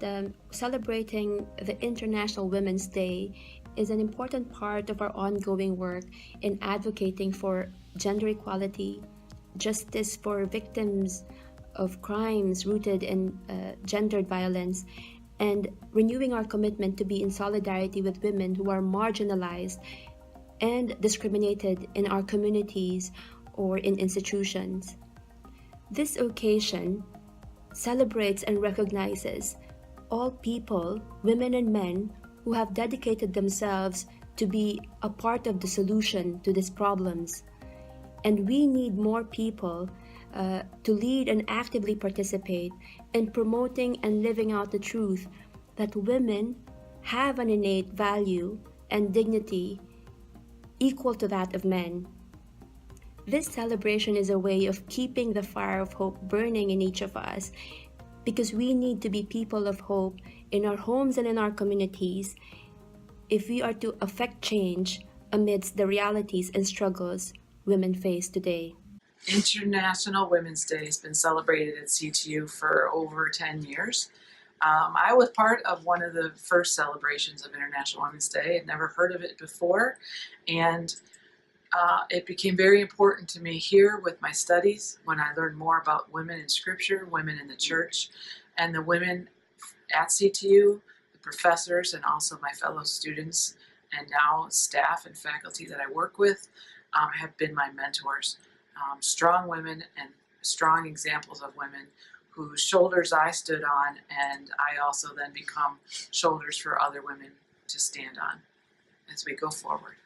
that celebrating the International Women's Day is an important part of our ongoing work in advocating for gender equality, justice for victims of crimes rooted in gendered violence, and renewing our commitment to be in solidarity with women who are marginalized and discriminated in our communities or in institutions. This occasion celebrates and recognizes all people, women and men, who have dedicated themselves to be a part of the solution to these problems. And we need more people to lead and actively participate in promoting and living out the truth that women have an innate value and dignity equal to that of men. This celebration is a way of keeping the fire of hope burning in each of us, because we need to be people of hope in our homes and in our communities if we are to affect change amidst the realities and struggles women face today. International Women's Day has been celebrated at CTU for over 10 years. I was part of one of the first celebrations of International Women's Day. I'd never heard of it before, and it became very important to me here with my studies when I learned more about women in Scripture, women in the church, and the women at CTU, the professors, and also my fellow students, and now staff and faculty that I work with have been my mentors. Strong women and strong examples of women whose shoulders I stood on, and I also then become shoulders for other women to stand on as we go forward.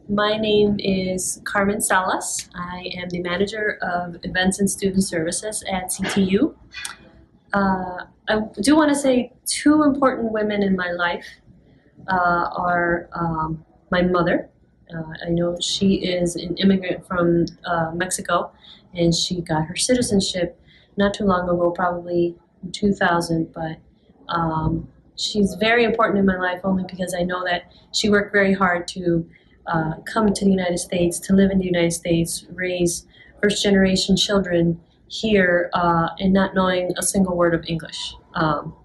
My name is Carmen Salas. I am the manager of events and student services at CTU. I do want to say two important women in my life are my mother. I know she is an immigrant from Mexico, and she got her citizenship not too long ago, probably in 2000, but she's very important in my life only because I know that she worked very hard to come to the United States, to live in the United States, raise first-generation children here, and not knowing a single word of English.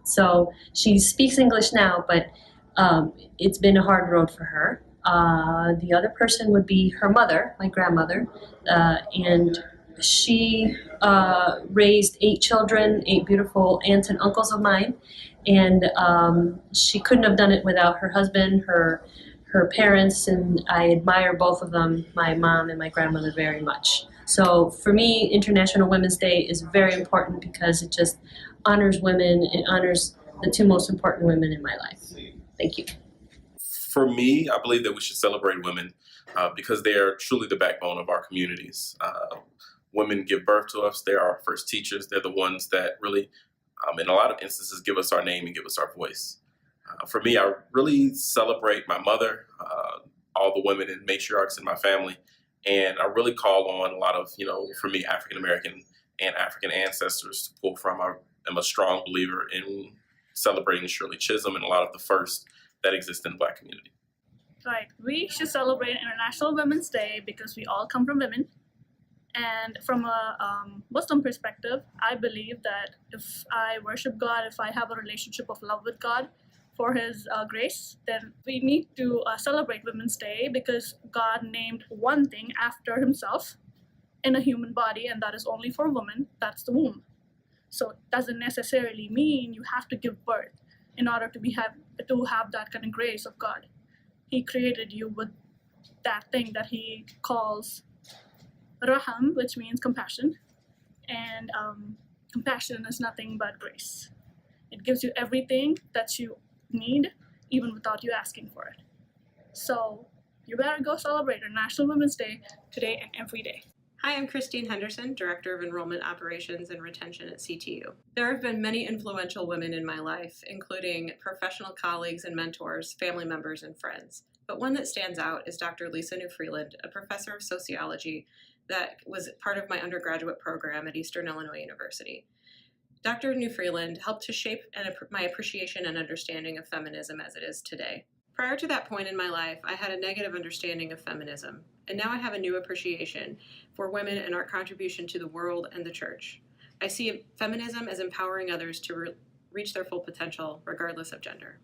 So she speaks English now, but it's been a hard road for her. The other person would be her mother, my grandmother, and she raised 8 children, 8 beautiful aunts and uncles of mine, and she couldn't have done it without her husband, her parents, and I admire both of them, my mom and my grandmother, very much. So for me, International Women's Day is very important because it just honors women, it honors the 2 most important women in my life. Thank you. For me, I believe that we should celebrate women because they are truly the backbone of our communities. Women give birth to us. They're our first teachers. They're the ones that really, in a lot of instances, give us our name and give us our voice. For me, I really celebrate my mother, all the women and matriarchs in my family, and I really call on a lot of, for me, African-American and African ancestors to pull from. I am a strong believer in celebrating Shirley Chisholm and a lot of the first that exist in the Black community. Right. We should celebrate International Women's Day because we all come from women. And from a Muslim perspective, I believe that if I worship God, if I have a relationship of love with God for His grace, then we need to celebrate Women's Day because God named one thing after Himself in a human body, and that is only for women. That's the womb. So it doesn't necessarily mean you have to give birth in order to have that kind of grace of God. He created you with that thing that He calls Raham, which means compassion, and compassion is nothing but grace. It gives you everything that you need, even without you asking for it. So you better go celebrate International Women's Day today and every day. Hi, I'm Christine Henderson, Director of Enrollment Operations and Retention at CTU. There have been many influential women in my life, including professional colleagues and mentors, family members, and friends. But one that stands out is Dr. Lisa New Freeland, a professor of sociology that was part of my undergraduate program at Eastern Illinois University. Dr. New Freeland helped to shape my appreciation and understanding of feminism as it is today. Prior to that point in my life, I had a negative understanding of feminism, and now I have a new appreciation for women and our contribution to the world and the church. I see feminism as empowering others to reach their full potential regardless of gender.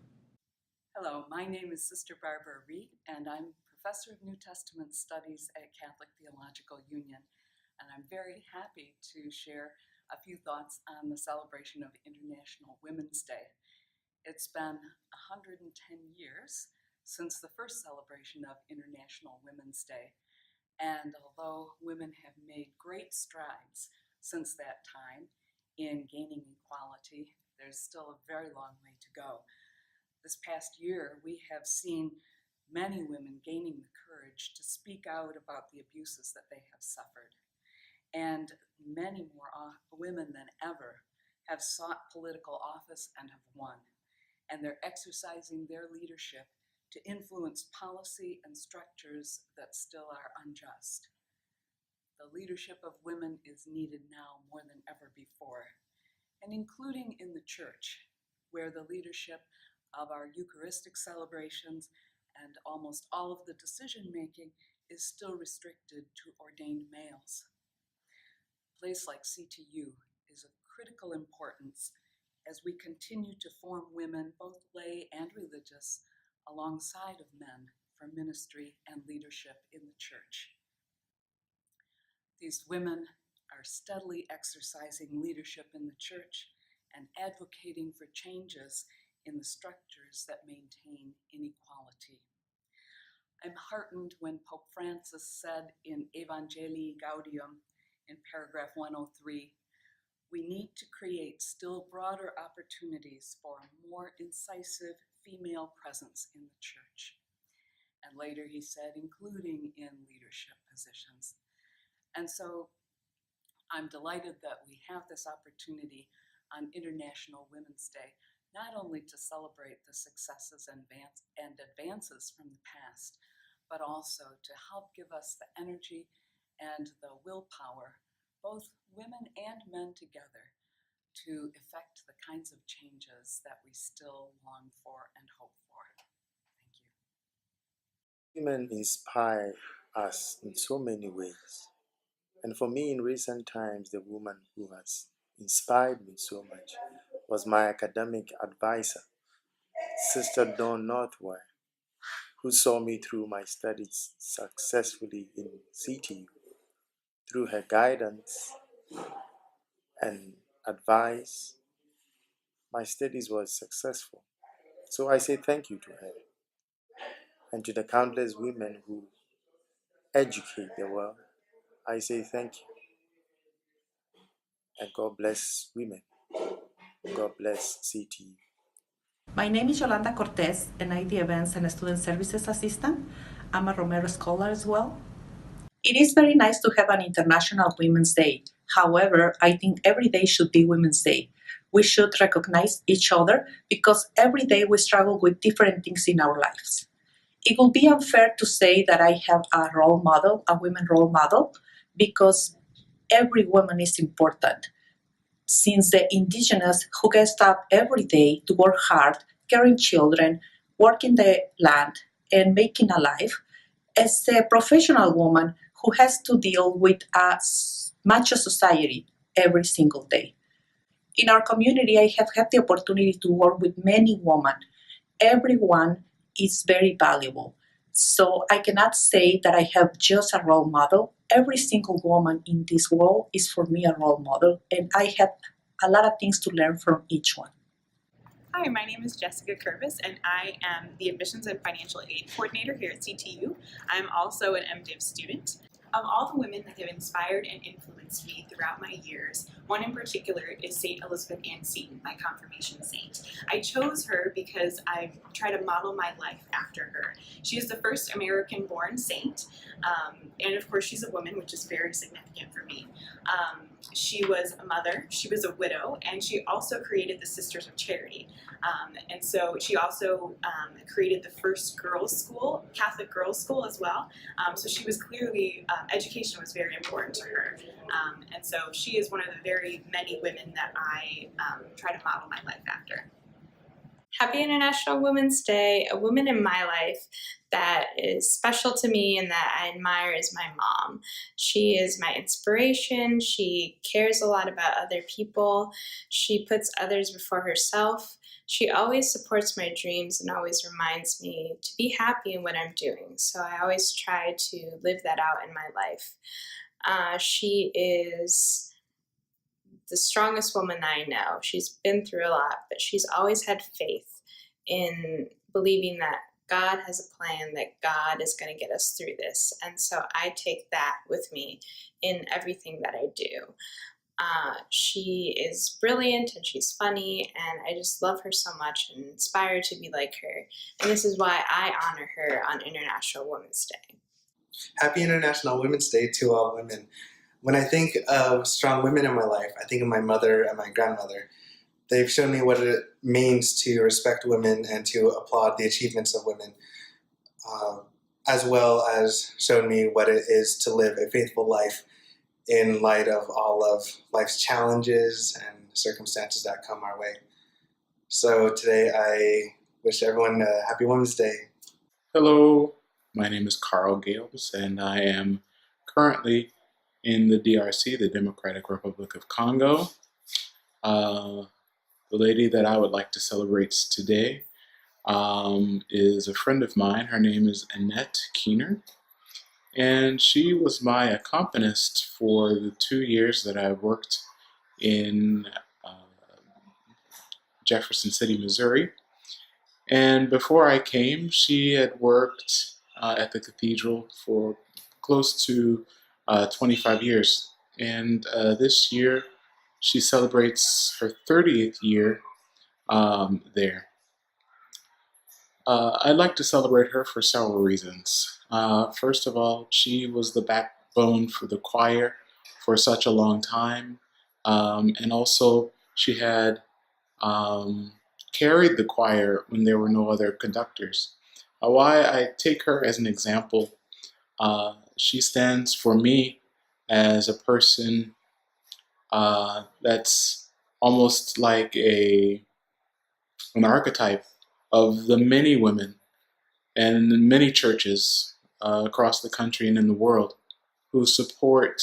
Hello, my name is Sister Barbara Reed, and I'm Professor of New Testament Studies at Catholic Theological Union. And I'm very happy to share a few thoughts on the celebration of International Women's Day. It's been 110 years since the first celebration of International Women's Day. And although women have made great strides since that time in gaining equality, there's still a very long way to go. This past year, we have seen many women gaining the courage to speak out about the abuses that they have suffered. And many more women than ever have sought political office and have won. And they're exercising their leadership to influence policy and structures that still are unjust. The leadership of women is needed now more than ever before, and including in the church, where the leadership of our Eucharistic celebrations and almost all of the decision-making is still restricted to ordained males. A place like CTU is of critical importance as we continue to form women, both lay and religious, alongside of men for ministry and leadership in the church. These women are steadily exercising leadership in the church and advocating for changes in the structures that maintain inequality. I'm heartened when Pope Francis said in Evangelii Gaudium in paragraph 103, we need to create still broader opportunities for a more incisive female presence in the church. And later he said, including in leadership positions. And so I'm delighted that we have this opportunity on International Women's Day, not only to celebrate the successes and advances from the past, but also to help give us the energy and the willpower, both women and men together, to effect the kinds of changes that we still long for and hope for. Thank you. Women inspire us in so many ways. And for me, in recent times, the woman who has inspired me so much was my academic advisor, Sister Dawn Northwire, who saw me through my studies successfully in CTU. Through her guidance and advice, my studies were successful. So I say thank you to her and to the countless women who educate the world. I say thank you. And God bless women. God bless CTU. My name is Yolanda Cortez, and I'm the Events and Student Services Assistant. I'm a Romero Scholar as well. It is very nice to have an International Women's Day. However, I think every day should be Women's Day. We should recognize each other because every day we struggle with different things in our lives. It will be unfair to say that I have a role model, a women role model, because every woman is important. Since the indigenous who get up every day to work hard, caring children, working the land, and making a life, as a professional woman who has to deal with a macho society every single day. In our community, I have had the opportunity to work with many women. Everyone is very valuable. So I cannot say that I have just a role model. Every single woman in this world is for me a role model, and I have a lot of things to learn from each one. Hi, my name is Jessica Curvis, and I am the Admissions and Financial Aid Coordinator here at CTU. I'm also an MDiv student. Of all the women that have inspired and influenced me throughout my years, one in particular is St. Elizabeth Ann Seton, my confirmation saint. I chose her because I try to model my life after her. She is the first American-born saint, and of course she's a woman, which is very significant for me. She was a mother, she was a widow, and she also created the Sisters of Charity. And so she also created the first girls' school, Catholic girls' school as well. So she was clearly, education was very important to her. And so she is one of the very many women that I try to model my life after. Happy International Women's Day. A woman in my life that is special to me and that I admire is my mom. She is my inspiration. She cares a lot about other people. She puts others before herself. She always supports my dreams and always reminds me to be happy in what I'm doing. So I always try to live that out in my life. She is the strongest woman I know. She's been through a lot, but she's always had faith in believing that God has a plan, that God is going to get us through this. And so I take that with me in everything that I do. She is brilliant and she's funny, and I just love her so much and inspire to be like her. And this is why I honor her on International Women's Day. Happy International Women's Day to all women. When I think of strong women in my life, I think of my mother and my grandmother. They've shown me what it means to respect women and to applaud the achievements of women, as well as shown me what it is to live a faithful life in light of all of life's challenges and circumstances that come our way. So today I wish everyone a happy Women's Day. Hello, my name is Carl Gales, and I am currently in the DRC, the Democratic Republic of Congo. The lady that I would like to celebrate today is a friend of mine. Her name is Annette Keener, and she was my accompanist for the 2 years that I worked in Jefferson City, Missouri. And before I came, she had worked at the cathedral for close to 25 years. And this year, she celebrates her 30th year there. I'd like to celebrate her for several reasons. First of all, she was the backbone for the choir for such a long time. And also, she had carried the choir when there were no other conductors. Why I take her as an example, she stands for me as a person that's almost like an archetype of the many women and many churches across the country and in the world who support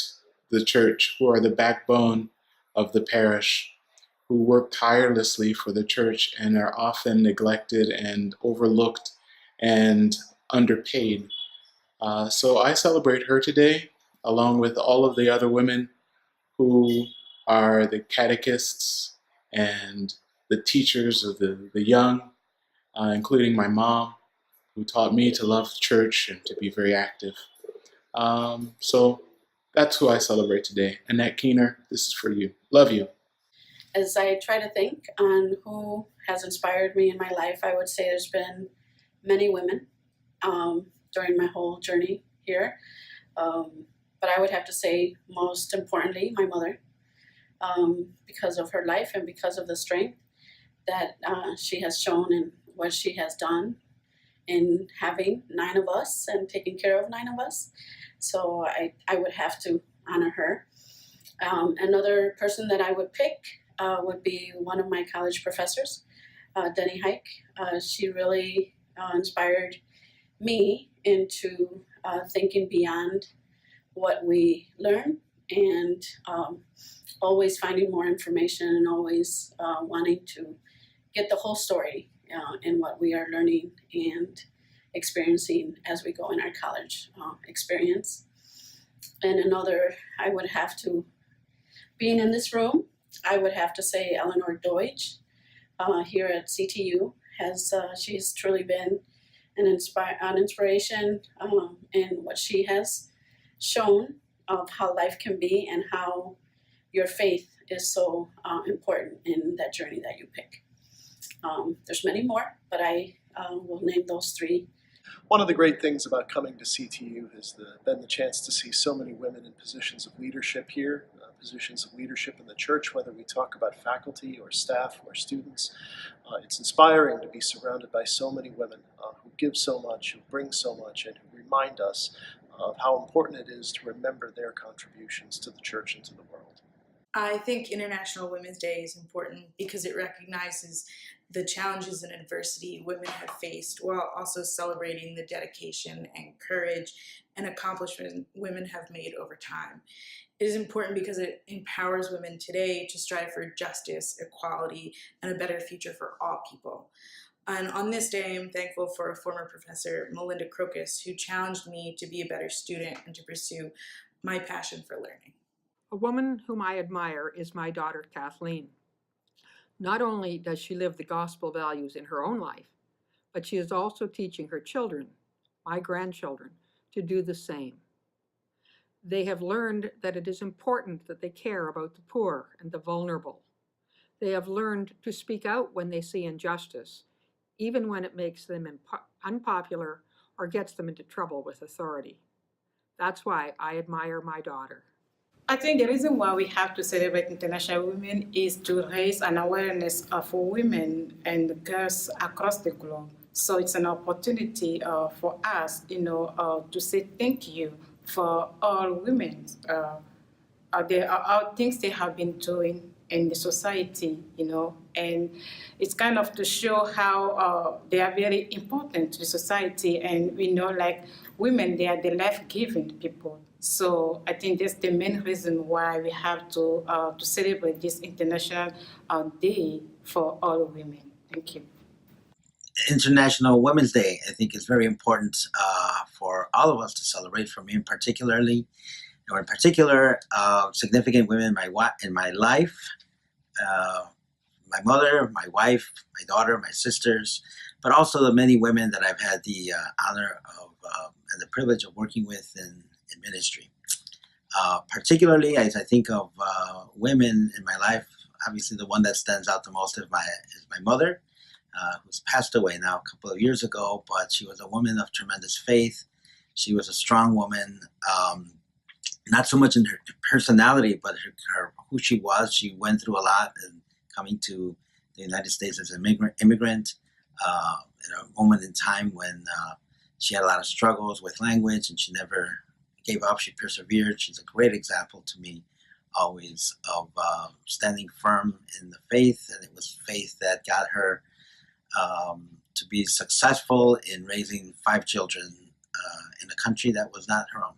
the church, who are the backbone of the parish, who work tirelessly for the church and are often neglected and overlooked and underpaid. So I celebrate her today, along with all of the other women who are the catechists and the teachers of the young, including my mom, who taught me to love the church and to be very active. So that's who I celebrate today. Annette Keener, this is for you. Love you. As I try to think on who has inspired me in my life, I would say there's been many women during my whole journey here. But I would have to say, most importantly, my mother, because of her life and because of the strength that she has shown and what she has done in having 9 of us and taking care of 9 of us. So I would have to honor her. Another person that I would pick would be one of my college professors, Denny Hike. She really inspired me into thinking beyond what we learn and always finding more information and always wanting to get the whole story in what we are learning and experiencing as we go in our college experience. And another, I would have to, being in this room, I would have to say Eleanor Deutsch here at CTU. She's truly been an inspiration in what she has shown of how life can be and how your faith is so important in that journey that you pick. There's many more, but I will name those 3. One of the great things about coming to CTU has been the chance to see so many women in positions of leadership here, positions of leadership in the church, whether we talk about faculty or staff or students. It's inspiring to be surrounded by so many women who give so much, who bring so much, and who remind us of how important it is to remember their contributions to the church and to the world. I think International Women's Day is important because it recognizes the challenges and adversity women have faced, while also celebrating the dedication and courage and accomplishment women have made over time. It is important because it empowers women today to strive for justice, equality, and a better future for all people. And on this day, I'm thankful for a former professor, Melinda Crocus, who challenged me to be a better student and to pursue my passion for learning. A woman whom I admire is my daughter, Kathleen. Not only does she live the gospel values in her own life, but she is also teaching her children, my grandchildren, to do the same. They have learned that it is important that they care about the poor and the vulnerable. They have learned to speak out when they see injustice, even when it makes them unpopular or gets them into trouble with authority. That's why I admire my daughter. I think the reason why we have to celebrate International Women is to raise an awareness of women and girls across the globe. So it's an opportunity for us, to say thank you for all women. There are things they have been doing in the society, and it's kind of to show how they are very important to the society. And we know, like, women, they are the life-giving people. So I think that's the main reason why we have to celebrate this International Day for all women. Thank you. International Women's Day, I think, is very important for all of us to celebrate. For me, in particular, significant women in my life, my mother, my wife, my daughter, my sisters, but also the many women that I've had the honor of and the privilege of working with in ministry. Particularly, as I think of women in my life, obviously the one that stands out the most is my mother, who's passed away now a couple of years ago, but she was a woman of tremendous faith. She was a strong woman, not so much in her personality, but her who she was. She went through a lot, and coming to the United States as an immigrant at a moment in time when she had a lot of struggles with language, and she never gave up. She persevered. She's a great example to me always of standing firm in the faith, and it was faith that got her to be successful in raising 5 children in a country that was not her own.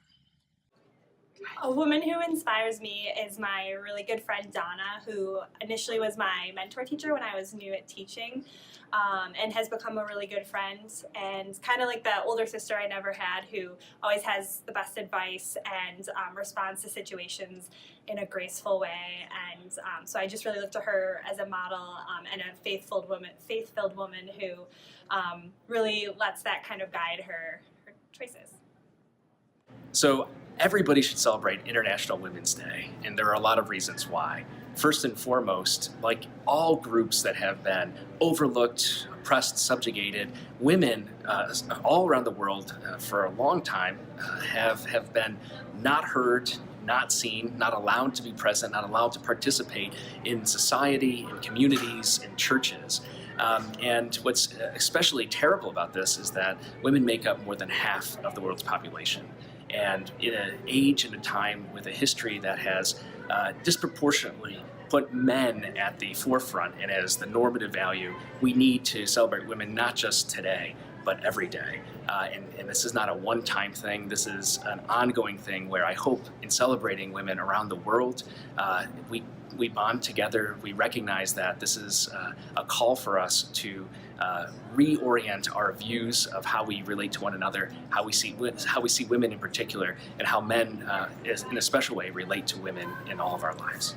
A woman who inspires me is my really good friend Donna, who initially was my mentor teacher when I was new at teaching, and has become a really good friend, and kind of like the older sister I never had, who always has the best advice and responds to situations in a graceful way. And so I just really look to her as a model and a faith-filled woman who really lets that kind of guide her choices. So everybody should celebrate International Women's Day, and there are a lot of reasons why. First and foremost, like all groups that have been overlooked, oppressed, subjugated, women all around the world for a long time have been not heard, not seen, not allowed to be present, not allowed to participate in society, in communities, in churches. And what's especially terrible about this is that women make up more than half of the world's population. And in an age and a time with a history that has disproportionately put men at the forefront and as the normative value, we need to celebrate women not just today, but every day. And this is not a one-time thing. This is an ongoing thing where I hope in celebrating women around the world, we bond together. We recognize that this is a call for us to reorient our views of how we relate to one another, how we see women in particular, and how men, in a special way, relate to women in all of our lives.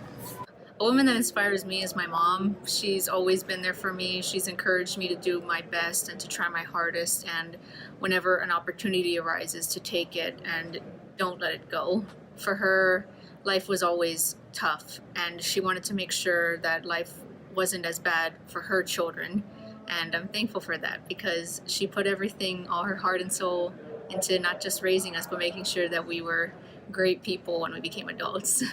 A woman that inspires me is my mom. She's always been there for me. She's encouraged me to do my best and to try my hardest, and whenever an opportunity arises, to take it and don't let it go. For her, life was always tough, and she wanted to make sure that life wasn't as bad for her children. And I'm thankful for that, because she put everything, all her heart and soul, into not just raising us, but making sure that we were great people when we became adults.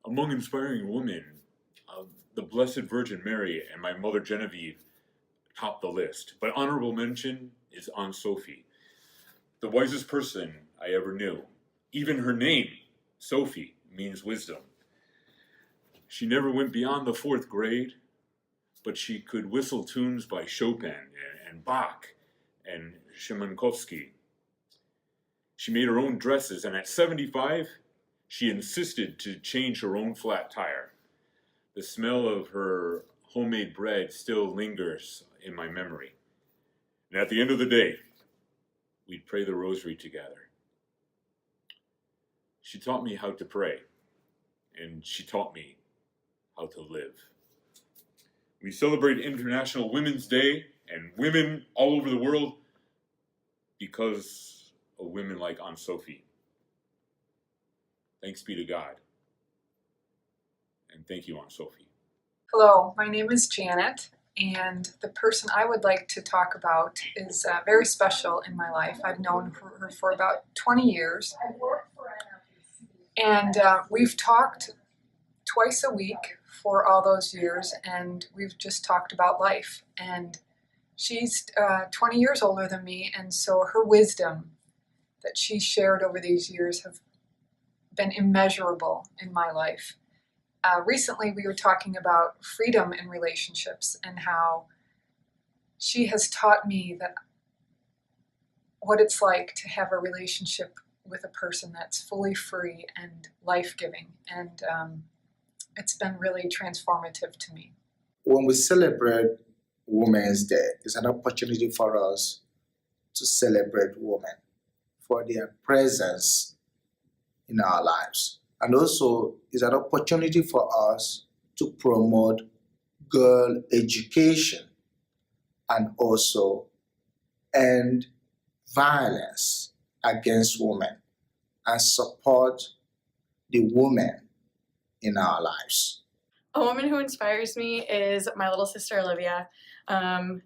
Among inspiring women, the Blessed Virgin Mary and my mother Genevieve top the list. But honorable mention is Aunt Sophie, the wisest person I ever knew. Even her name, Sophie, means wisdom. She never went beyond the 4th grade, but she could whistle tunes by Chopin and Bach and Szymanowski. She made her own dresses, and at 75, she insisted to change her own flat tire. The smell of her homemade bread still lingers in my memory. And at the end of the day, we'd pray the rosary together. She taught me how to pray, and she taught me how to live. We celebrate International Women's Day and women all over the world because of women like Aunt Sophie. Thanks be to God. And thank you, Aunt Sophie. Hello, my name is Janet, and the person I would like to talk about is very special in my life. I've known her for about 20 years, and we've talked twice a week for all those years, and we've just talked about life. And she's 20 years older than me, and so her wisdom that she shared over these years have been immeasurable in my life. Recently, we were talking about freedom in relationships and how she has taught me that what it's like to have a relationship with a person that's fully free and life-giving. And it's been really transformative to me. When we celebrate Women's Day, it's an opportunity for us to celebrate women for their presence in our lives. And also, it's an opportunity for us to promote girl education and also end violence against women and support the women in our lives. A woman who inspires me is my little sister, Olivia.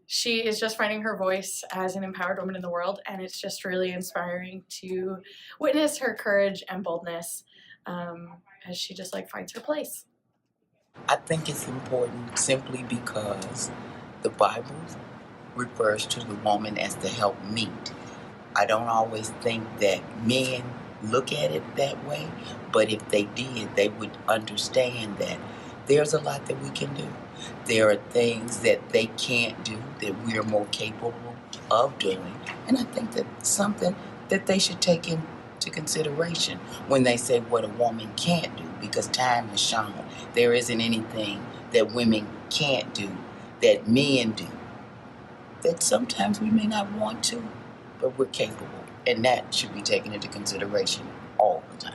She is just finding her voice as an empowered woman in the world, and it's just really inspiring to witness her courage and boldness as she just finds her place. I think it's important simply because the Bible refers to the woman as the helpmeet. I don't always think that men look at it that way, but if they did, they would understand that there's a lot that we can do. There are things that they can't do that we are more capable of doing, and I think that's something that they should take into consideration when they say what a woman can't do, because time has shown there isn't anything that women can't do that men do, that sometimes we may not want to, but we're capable, and that should be taken into consideration all the time.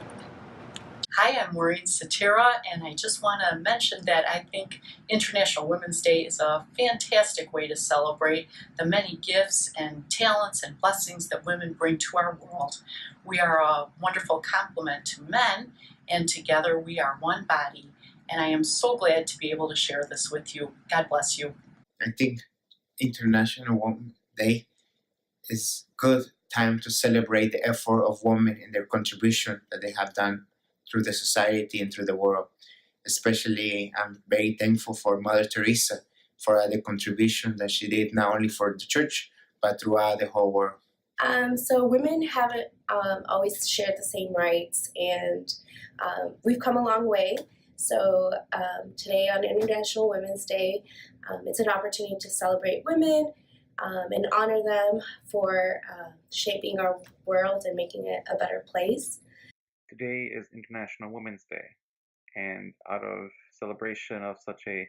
Hi, I'm Maureen Satira, and I just want to mention that I think International Women's Day is a fantastic way to celebrate the many gifts and talents and blessings that women bring to our world. We are a wonderful complement to men, and together we are one body, and I am so glad to be able to share this with you. God bless you. I think International Women's Day is a good time to celebrate the effort of women and their contribution that they have done through the society and through the world. Especially, I'm very thankful for Mother Teresa for the contribution that she did not only for the church, but throughout the whole world. So women haven't always shared the same rights, and we've come a long way. So today on International Women's Day, it's an opportunity to celebrate women and honor them for shaping our world and making it a better place. Today is International Women's Day, and out of celebration of such a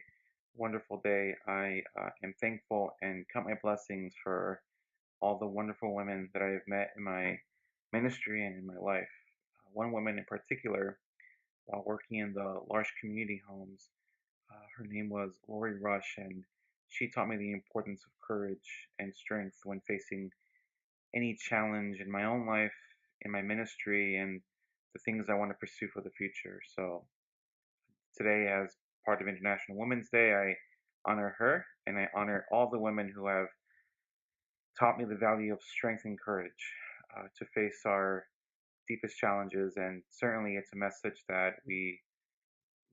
wonderful day, I am thankful and count my blessings for all the wonderful women that I have met in my ministry and in my life. One woman in particular, while working in the large community homes, her name was Lori Rush, and she taught me the importance of courage and strength when facing any challenge in my own life, in my ministry, and the things I want to pursue for the future. So today, as part of International Women's Day, I honor her, and I honor all the women who have taught me the value of strength and courage to face our deepest challenges. And certainly it's a message that we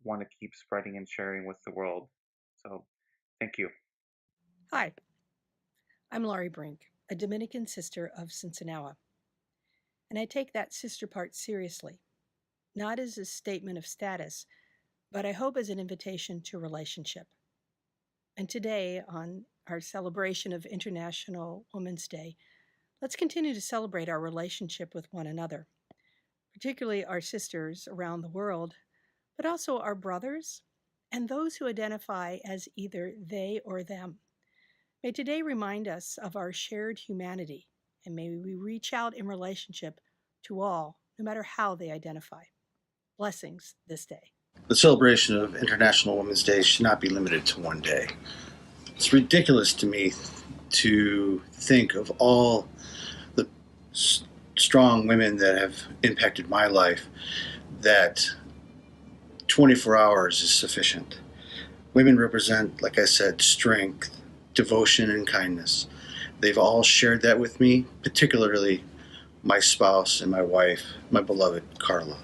want to keep spreading and sharing with the world. So thank you. Hi, I'm Laurie Brink, a Dominican sister of Sinsinawa. And I take that sister part seriously, not as a statement of status, but I hope as an invitation to relationship. And today, on our celebration of International Women's Day, let's continue to celebrate our relationship with one another, particularly our sisters around the world, but also our brothers and those who identify as either they or them. May today remind us of our shared humanity, and may we reach out in relationship to all, no matter how they identify. Blessings this day. The celebration of International Women's Day should not be limited to one day. It's ridiculous to me to think of all the strong women that have impacted my life that 24 hours is sufficient. Women represent, like I said, strength, devotion, and kindness. They've all shared that with me, particularly my spouse and my wife, my beloved Carla.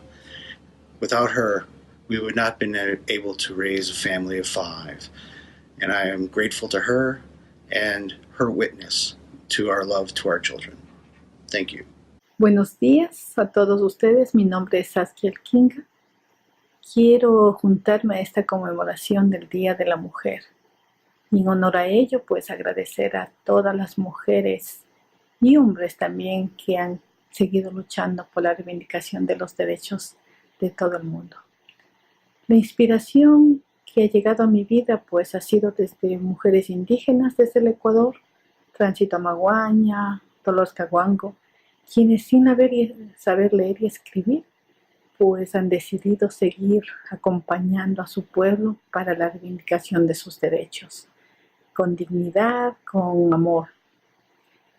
Without her, we would not have been able to raise a family of 5. And I am grateful to her and her witness to our love to our children. Thank you. Buenos días a todos ustedes. Mi nombre es Saskia King. Quiero juntarme a esta conmemoración del Día de la Mujer. Y en honor a ello, pues agradecer a todas las mujeres y hombres también que han seguido luchando por la reivindicación de los derechos de todo el mundo. La inspiración que ha llegado a mi vida pues ha sido desde mujeres indígenas desde el Ecuador, Tránsito Amaguaña, Dolores Caguango, quienes sin saber leer y escribir pues han decidido seguir acompañando a su pueblo para la reivindicación de sus derechos, con dignidad, con amor.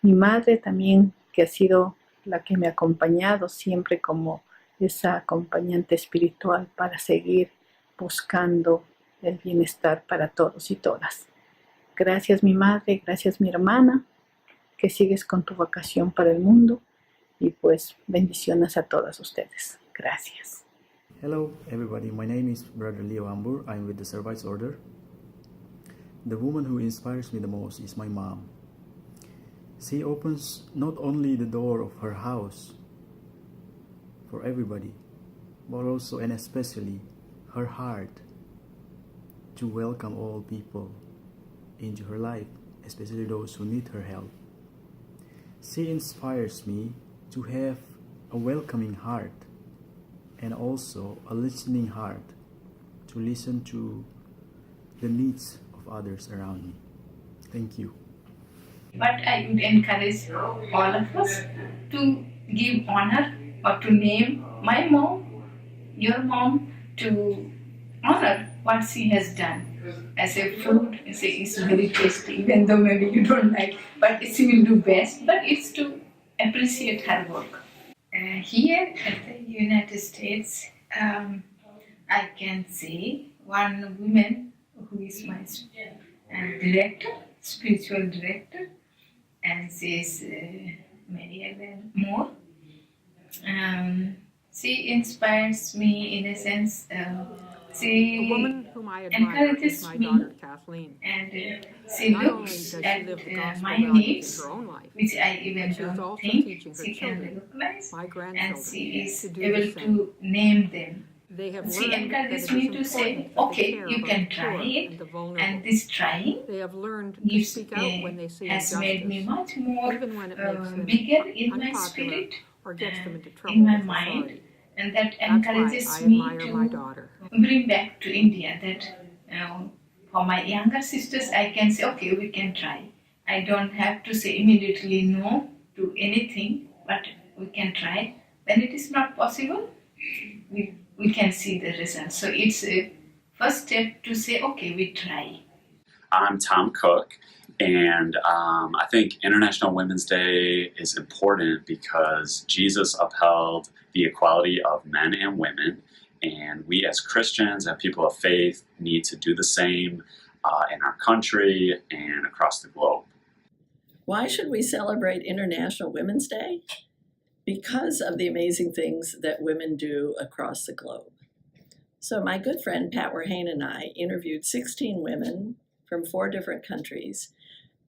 Mi madre también, que ha sido la que me ha acompañado siempre como esa acompañante espiritual para seguir buscando el bienestar para todos y todas. Gracias mi madre, gracias mi hermana, que sigues con tu vocación para el mundo y pues bendiciones a todas ustedes. Gracias. Hello everybody, my name is Brother Leo Ambur. I'm with the Service Order. The woman who inspires me the most is my mom. She opens not only the door of her house for everybody, but also and especially her heart to welcome all people into her life, especially those who need her help. She inspires me to have a welcoming heart and also a listening heart to listen to the needs of others around me. Thank you. But I would encourage all of us to give honor or to name my mom, your mom, to honor what she has done. As a food, it's very tasty, even though maybe you don't like, but she will do best. But it's to appreciate her work. Here at the United States, I can say one woman who is my director, spiritual director, and she is Mary Ellen Moore. She inspires me in a sense. She A woman whom I admire encourages is my me, daughter Kathleen. and she Not only looks does she at live the gospel my values needs, in her own life, which I even but she is don't also think teaching her she can children, recognize, my and grandchildren, she is to do able the same. to name them. They have She learned that encourages it me is to say, important that they okay, care you about can the try poor it, and the vulnerable. and this trying They have learned to gives, speak out when they see has made me injustice, much more even when it makes them bigger in my unpopular spirit, or gets them into in trouble my with mind, authority. and that That's why encourages I me admire my to daughter. bring back to India that for my younger sisters, I can say, okay, we can try. I don't have to say immediately no to anything, but we can try. When it is not possible, we can see the results. So it's a first step to say, okay, we try. I'm Tom Cook, and I think International Women's Day is important because Jesus upheld the equality of men and women, and we as Christians and people of faith need to do the same in our country and across the globe. Why should we celebrate International Women's Day? Because of the amazing things that women do across the globe. So my good friend Pat Werhane and I interviewed 16 women from 4 different countries,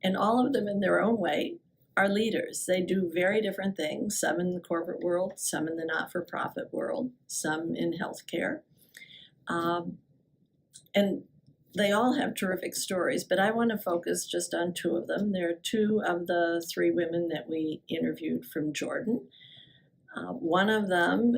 and all of them in their own way are leaders. They do very different things, some in the corporate world, some in the not-for-profit world, some in healthcare. And they all have terrific stories, but I want to focus just on two of them. There are two of the three women that we interviewed from Jordan. One of them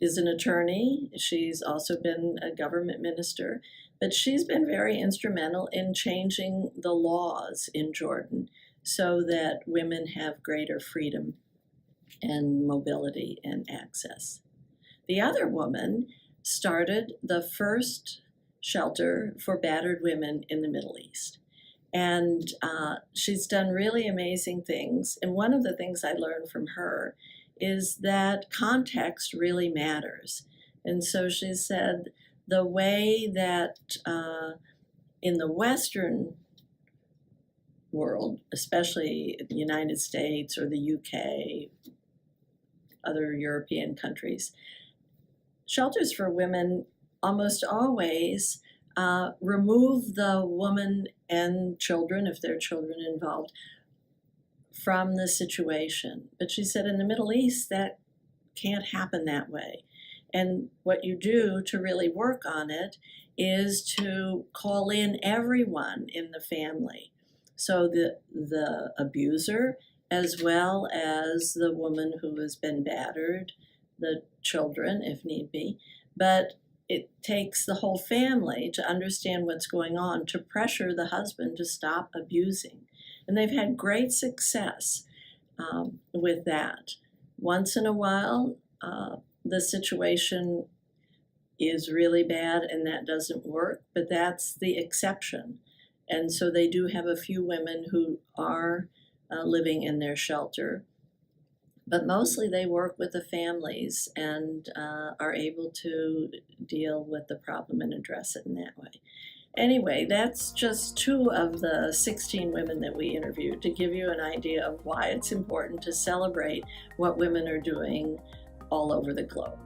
is an attorney. She's also been a government minister, but she's been very instrumental in changing the laws in Jordan so that women have greater freedom and mobility and access. The other woman started the first shelter for battered women in the Middle East. And she's done really amazing things. And one of the things I learned from her is that context really matters. And so she said the way that in the Western world, especially the United States or the UK, other European countries, shelters for women almost always remove the woman and children, if there are children involved, from the situation. But she said in the Middle East, that can't happen that way. And what you do to really work on it is to call in everyone in the family. So the abuser, as well as the woman who has been battered, the children, if need be. But it takes the whole family to understand what's going on, to pressure the husband to stop abusing. And they've had great success with that. Once in a while, the situation is really bad and that doesn't work, but that's the exception. And so they do have a few women who are living in their shelter, but mostly they work with the families and are able to deal with the problem and address it in that way. Anyway, that's just two of the 16 women that we interviewed to give you an idea of why it's important to celebrate what women are doing all over the globe.